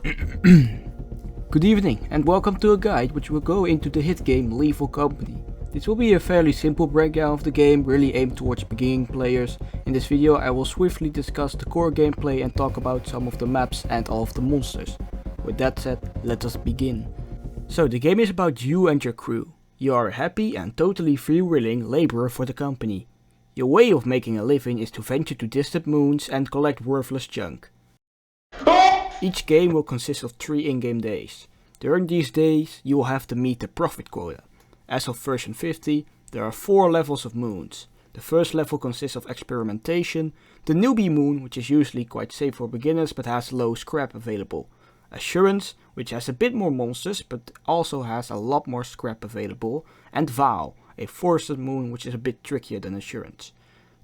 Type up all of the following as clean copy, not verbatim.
Good evening and welcome to a guide which will go into the hit game Lethal Company. This will be a fairly simple breakdown of the game, really aimed towards beginning players. In this video I will swiftly discuss the core gameplay and talk about some of the maps and all of the monsters. With that said, let us begin. So the game is about you and your crew. You are a happy and totally freewheeling laborer for the company. Your way of making a living is to venture to distant moons and collect worthless junk. Each game will consist of 3 in-game days. During these days you will have to meet the profit quota. As of version 50, there are 4 levels of moons. The first level consists of experimentation, the newbie moon, which is usually quite safe for beginners but has low scrap available. Assurance, which has a bit more monsters but also has a lot more scrap available. And Vow, a forested moon which is a bit trickier than Assurance.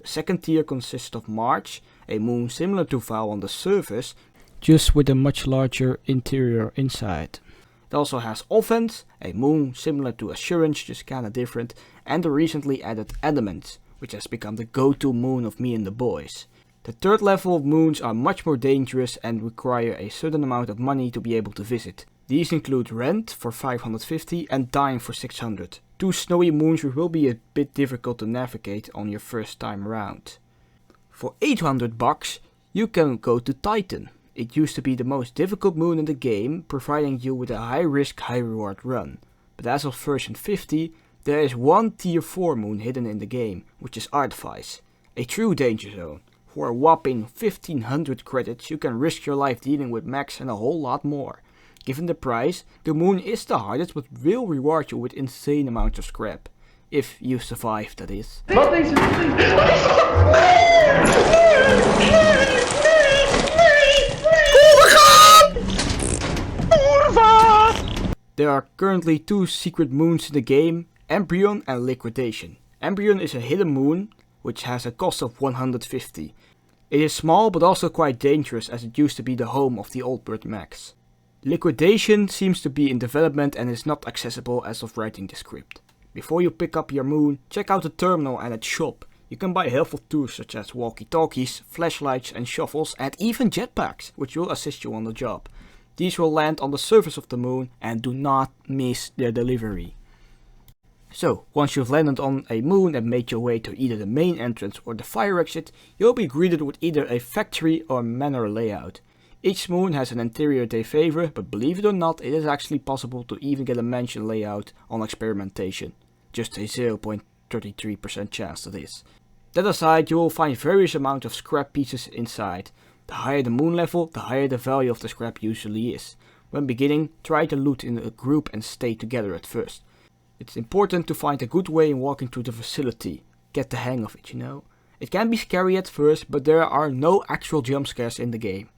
The second tier consists of March, a moon similar to Vow on the surface, just with a much larger interior inside. It also has Offense, a moon similar to Assurance, just kinda different, and the recently added Adamant, which has become the go-to moon of me and the boys. The third level of moons are much more dangerous and require a certain amount of money to be able to visit. These include Rent for 550 and Dime for 600. 2 snowy moons which will be a bit difficult to navigate on your first time around. For 800 bucks you can go to Titan. It used to be the most difficult moon in the game, providing you with a high risk, high reward run. But as of version 50, there is one tier 4 moon hidden in the game, which is Artifice, a true danger zone. For a whopping 1500 credits you can risk your life dealing with mechs and a whole lot more. Given the price, the moon is the hardest but will reward you with insane amounts of scrap. If you survive, that is. There are currently 2 secret moons in the game, Embryon and Liquidation. Embryon is a hidden moon which has a cost of 150. It is small but also quite dangerous as it used to be the home of the old bird mechs. Liquidation seems to be in development and is not accessible as of writing the script. Before you pick up your moon, check out the terminal and its shop. You can buy helpful tools such as walkie-talkies, flashlights and shovels and even jetpacks, which will assist you on the job. These will land on the surface of the moon and do not miss their delivery. So, once you've landed on a moon and made your way to either the main entrance or the fire exit, you'll be greeted with either a factory or manor layout. Each moon has an interior they favor, but believe it or not, it is actually possible to even get a mansion layout on experimentation. Just a 0.33% chance that is. That aside, you will find various amounts of scrap pieces inside. The higher the moon level, the higher the value of the scrap usually is. When beginning, try to loot in a group and stay together at first. It's important to find a good way in walking to the facility. Get the hang of it, you know. It can be scary at first, but there are no actual jump scares in the game.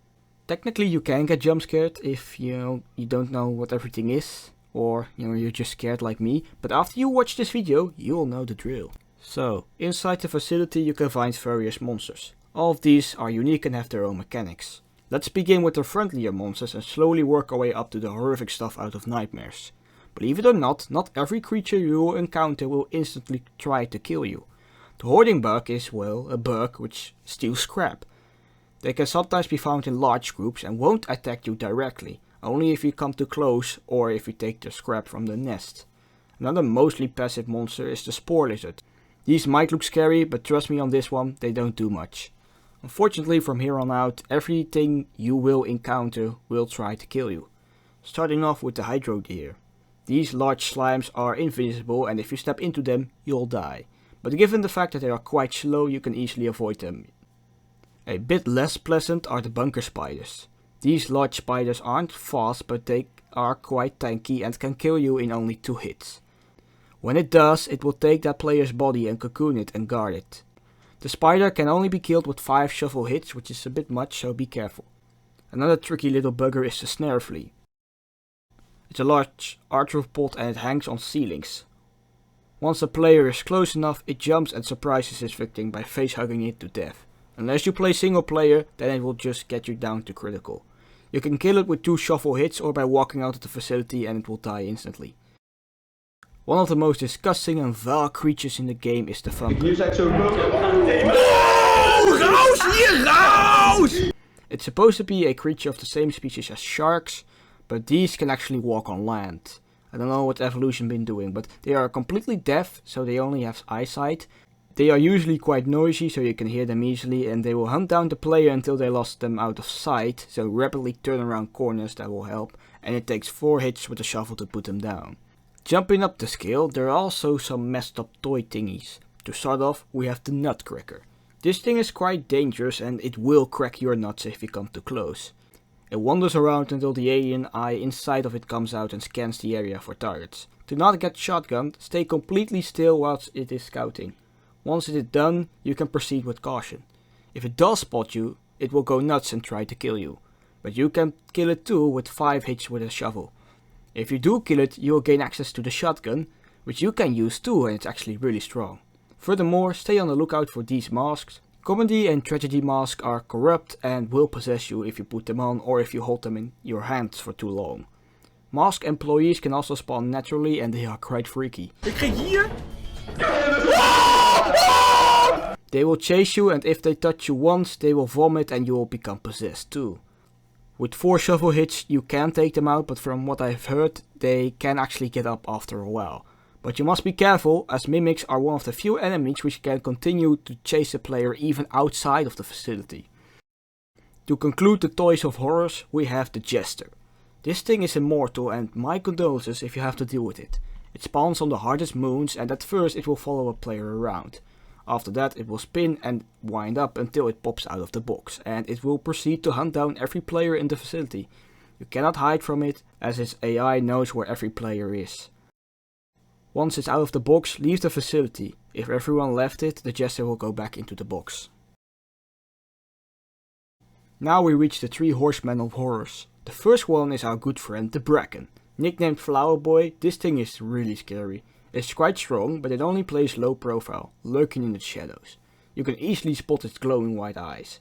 Technically you can get jump scared if you don't know what everything is, or you're just scared like me, but after you watch this video you'll know the drill. So, inside the facility you can find various monsters. All of these are unique and have their own mechanics. Let's begin with the friendlier monsters and slowly work our way up to the horrific stuff out of nightmares. Believe it or not every creature you will encounter will instantly try to kill you. The hoarding bug is, well, a bug which steals scrap. They can sometimes be found in large groups and won't attack you directly, only if you come too close or if you take the scrap from the nest. Another mostly passive monster is the spore lizard. These might look scary, but trust me on this one, they don't do much. Unfortunately, from here on out, everything you will encounter will try to kill you. Starting off with the hydro deer. These large slimes are invisible and if you step into them, you'll die. But given the fact that they are quite slow, you can easily avoid them. A bit less pleasant are the bunker spiders. These large spiders aren't fast, but they are quite tanky and can kill you in only 2 hits. When it does, it will take that player's body and cocoon it and guard it. The spider can only be killed with 5 shovel hits, which is a bit much, so be careful. Another tricky little bugger is the snare flea. It's a large arthropod and it hangs on ceilings. Once a player is close enough, it jumps and surprises his victim by face hugging it to death. Unless you play single player, then it will just get you down to critical. You can kill it with 2 shovel hits or by walking out of the facility and it will die instantly. One of the most disgusting and vile creatures in the game is the thumper. It It's supposed to be a creature of the same species as sharks, but these can actually walk on land. I don't know what evolution been doing, but they are completely deaf, so they only have eyesight. They are usually quite noisy, so you can hear them easily, and they will hunt down the player until they lost them out of sight, so rapidly turn around corners. That will help, and it takes 4 hits with a shovel to put them down. Jumping up the scale, there are also some messed up toy thingies. To start off, we have the nutcracker. This thing is quite dangerous and it will crack your nuts if you come too close. It wanders around until the alien eye inside of it comes out and scans the area for targets. To not get shotgunned, stay completely still whilst it is scouting. Once it is done, you can proceed with caution. If it does spot you, it will go nuts and try to kill you. But you can kill it too with 5 hits with a shovel. If you do kill it, you will gain access to the shotgun, which you can use too, and it's actually really strong. Furthermore, stay on the lookout for these masks. Comedy and tragedy masks are corrupt and will possess you if you put them on or if you hold them in your hands for too long. Mask employees can also spawn naturally and they are quite freaky. Ik kreeg hier. They will chase you, and if they touch you once, they will vomit and you will become possessed too. With 4 shovel hits you can take them out, but from what I've heard, they can actually get up after a while. But you must be careful, as mimics are one of the few enemies which can continue to chase a player even outside of the facility. To conclude the toys of horrors, we have the Jester. This thing is immortal, and my condolences if you have to deal with it. It spawns on the hardest moons, and at first it will follow a player around. After that it will spin and wind up until it pops out of the box, and it will proceed to hunt down every player in the facility. You cannot hide from it, as its AI knows where every player is. Once it's out of the box, leave the facility. If everyone left it, the Jester will go back into the box. Now we reach the 3 horsemen of horrors. The first one is our good friend the Bracken. Nicknamed Flower Boy, this thing is really scary. It's quite strong, but it only plays low profile, lurking in the shadows. You can easily spot its glowing white eyes.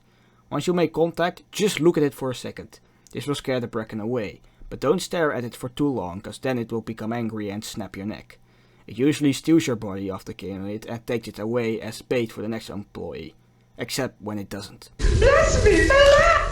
Once you make contact, just look at it for a second. This will scare the Bracken away, but don't stare at it for too long, cause then it will become angry and snap your neck. It usually steals your body after killing it and takes it away as bait for the next employee. Except when it doesn't. Bless me, fella!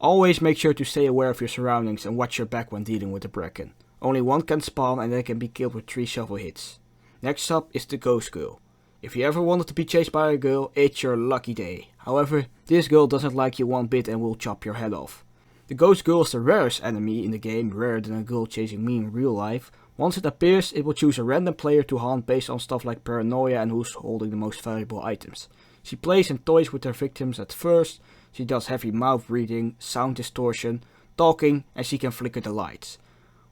Always make sure to stay aware of your surroundings and watch your back when dealing with the Bracken. Only one can spawn and they can be killed with 3 shovel hits. Next up is the Ghost Girl. If you ever wanted to be chased by a girl, it's your lucky day. However, this girl doesn't like you one bit and will chop your head off. The Ghost Girl is the rarest enemy in the game, rarer than a girl chasing me in real life. Once it appears, it will choose a random player to hunt based on stuff like paranoia and who's holding the most valuable items. She plays and toys with her victims at first. She does heavy mouth breathing, sound distortion, talking, and she can flicker the lights.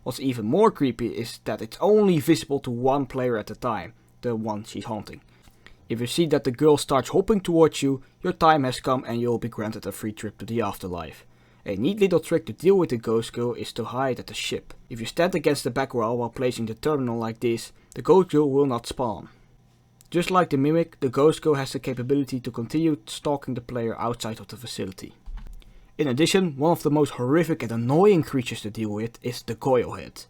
What's even more creepy is that it's only visible to one player at a time, the one she's haunting. If you see that the girl starts hopping towards you, your time has come and you'll be granted a free trip to the afterlife. A neat little trick to deal with the Ghost Girl is to hide at the ship. If you stand against the back wall while placing the terminal like this, the Ghost Girl will not spawn. Just like the Mimic, the Ghost Girl has the capability to continue stalking the player outside of the facility. In addition, one of the most horrific and annoying creatures to deal with is the Coilhead.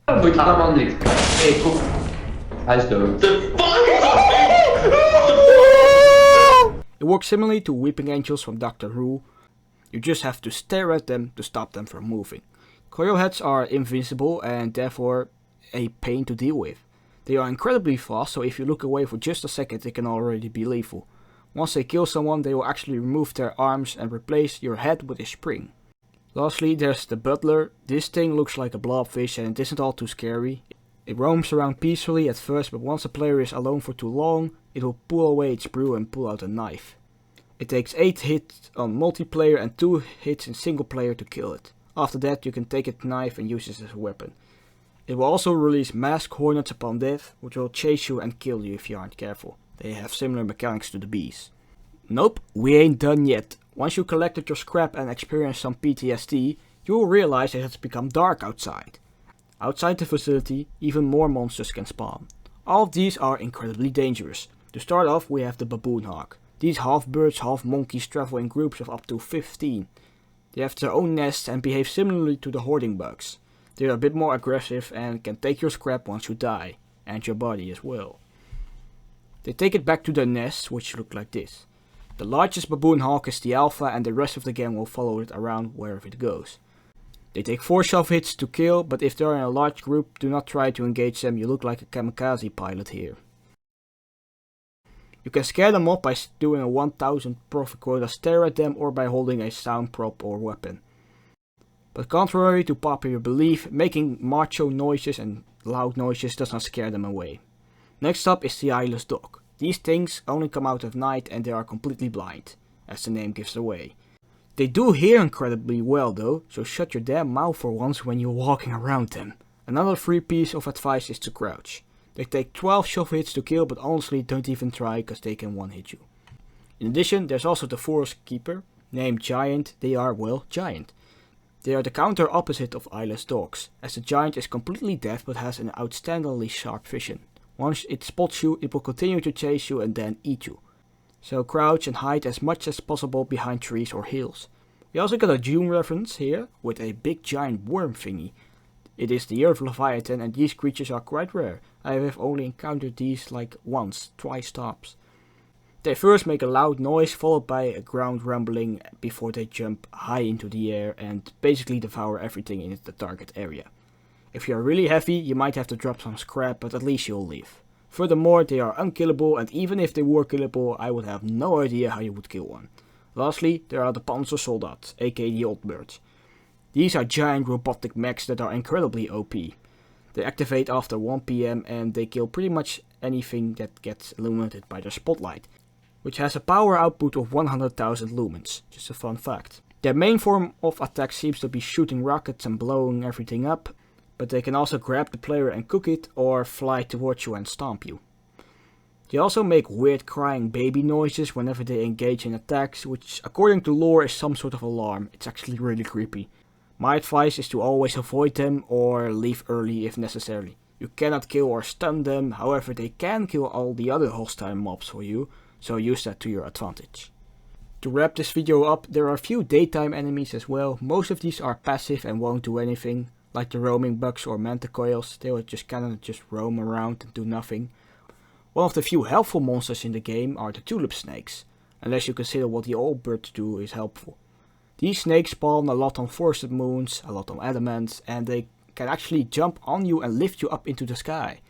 It works similarly to Weeping Angels from Doctor Who. You just have to stare at them to stop them from moving. Coilheads are invincible and therefore a pain to deal with. They are incredibly fast, so if you look away for just a second they can already be lethal. Once they kill someone, they will actually remove their arms and replace your head with a spring. Lastly, there's the Butler. This thing looks like a blobfish and it isn't all too scary. It roams around peacefully at first, but once a player is alone for too long, it will pull away its brew and pull out a knife. It takes 8 hits on multiplayer and 2 hits in single player to kill it. After that you can take its knife and use it as a weapon. It will also release masked hornets upon death, which will chase you and kill you if you aren't careful. They have similar mechanics to the bees. Nope, we ain't done yet. Once you collected your scrap and experienced some PTSD, you will realize that it's become dark outside. Outside the facility, even more monsters can spawn. All of these are incredibly dangerous. To start off, we have the baboon hawk. These half birds, half monkeys travel in groups of up to 15. They have their own nests and behave similarly to the hoarding bugs. They are a bit more aggressive and can take your scrap once you die, and your body as well. They take it back to their nests, which look like this. The largest baboon hawk is the alpha and the rest of the gang will follow it around wherever it goes. They take 4 shove hits to kill, but if they are in a large group, do not try to engage them, you look like a kamikaze pilot here. You can scare them off by doing a 1000 profit quota stare at them or by holding a sound prop or weapon. But contrary to popular belief, making macho noises and loud noises does not scare them away. Next up is the eyeless dog. These things only come out at night and they are completely blind, as the name gives away. They do hear incredibly well though, so shut your damn mouth for once when you're walking around them. Another free piece of advice is to crouch. They take 12 shove hits to kill, but honestly don't even try cause they can one hit you. In addition, there's also the forest keeper, named Giant. They are, well, giant. They are the counter opposite of eyeless dogs, as the giant is completely deaf but has an outstandingly sharp vision. Once it spots you, it will continue to chase you and then eat you. So crouch and hide as much as possible behind trees or hills. We also got a Dune reference here, with a big giant worm thingy. It is the year of Leviathan and these creatures are quite rare. I have only encountered these like once, twice tops. They first make a loud noise followed by a ground rumbling before they jump high into the air and basically devour everything in the target area. If you are really heavy, you might have to drop some scrap, but at least you'll live. Furthermore, they are unkillable, and even if they were killable, I would have no idea how you would kill one. Lastly, there are the Panzersoldat, aka the Old Birds. These are giant robotic mechs that are incredibly OP. They activate after 1 PM and they kill pretty much anything that gets illuminated by their spotlight, which has a power output of 100,000 lumens, just a fun fact. Their main form of attack seems to be shooting rockets and blowing everything up, but they can also grab the player and cook it, or fly towards you and stomp you. They also make weird crying baby noises whenever they engage in attacks, which according to lore is some sort of alarm. It's actually really creepy. My advice is to always avoid them or leave early if necessary. You cannot kill or stun them, however they can kill all the other hostile mobs for you, so use that to your advantage. To wrap this video up, there are a few daytime enemies as well. Most of these are passive and won't do anything, like the roaming bugs or manticoils. They will just roam around and do nothing. One of the few helpful monsters in the game are the tulip snakes, unless you consider what the old birds do is helpful. These snakes spawn a lot on forested moons, a lot on adamants, and they can actually jump on you and lift you up into the sky.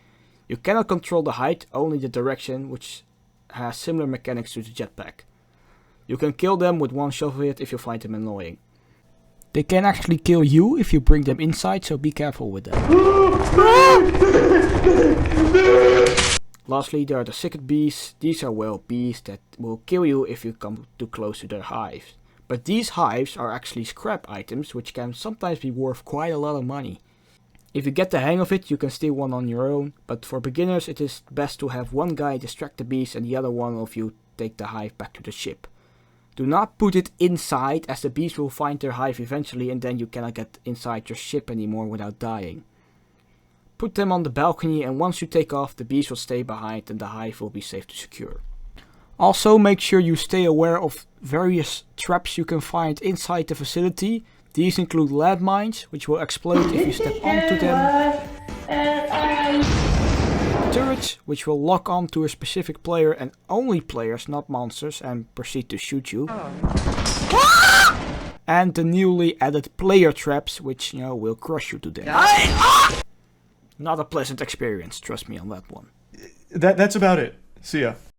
You cannot control the height, only the direction, which has similar mechanics to the jetpack. You can kill them with 1 shovel hit if you find them annoying. They can actually kill you if you bring them inside, so be careful with them. Lastly, there are the Sicket bees. These are, well, bees that will kill you if you come too close to their hives. But these hives are actually scrap items, which can sometimes be worth quite a lot of money. If you get the hang of it, you can steal one on your own, but for beginners it is best to have one guy distract the bees and the other one of you take the hive back to the ship. Do not put it inside, as the bees will find their hive eventually and then you cannot get inside your ship anymore without dying. Put them on the balcony and once you take off, the bees will stay behind and the hive will be safe to secure. Also, make sure you stay aware of various traps you can find inside the facility. These include landmines, which will explode if you step onto them. Turrets, which will lock on to a specific player and only players, not monsters, and proceed to shoot you. And the newly added player traps, which, will crush you to death. Not a pleasant experience, trust me on that one. That's about it. See ya.